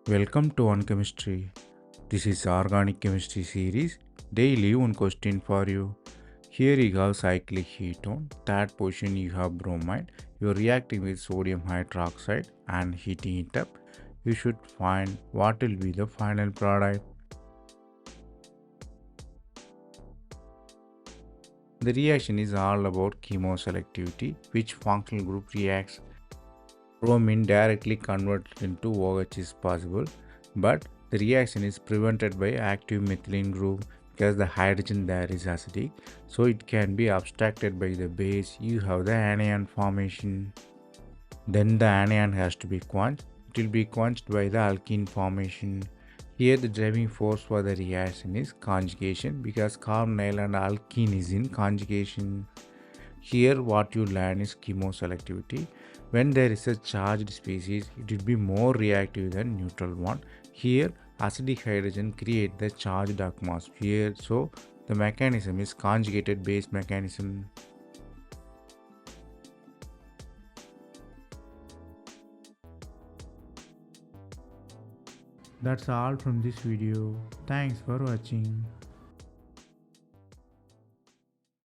Welcome to On Chemistry. This is Organic Chemistry series. Daily one question for you. Here you have cyclic ketone. Third position you have bromide. You are reacting with sodium hydroxide and heating it up. You should find what will be the final product. The reaction is all about chemoselectivity, which functional group reacts. Bromine directly converted into OH is possible, but the reaction is prevented by active methylene group because the hydrogen there is acidic, so it can be abstracted by the base. You have the anion formation. Then the anion has to be quenched. It will be quenched by the alkene formation. Here the driving force for the reaction is conjugation because carbonyl and alkene is in conjugation. Here what you learn is chemoselectivity. When there is a charged species, it will be more reactive than neutral one. Here acidic hydrogen create the charged atmosphere, so the mechanism is conjugated base mechanism. That's all from this video. Thanks for watching.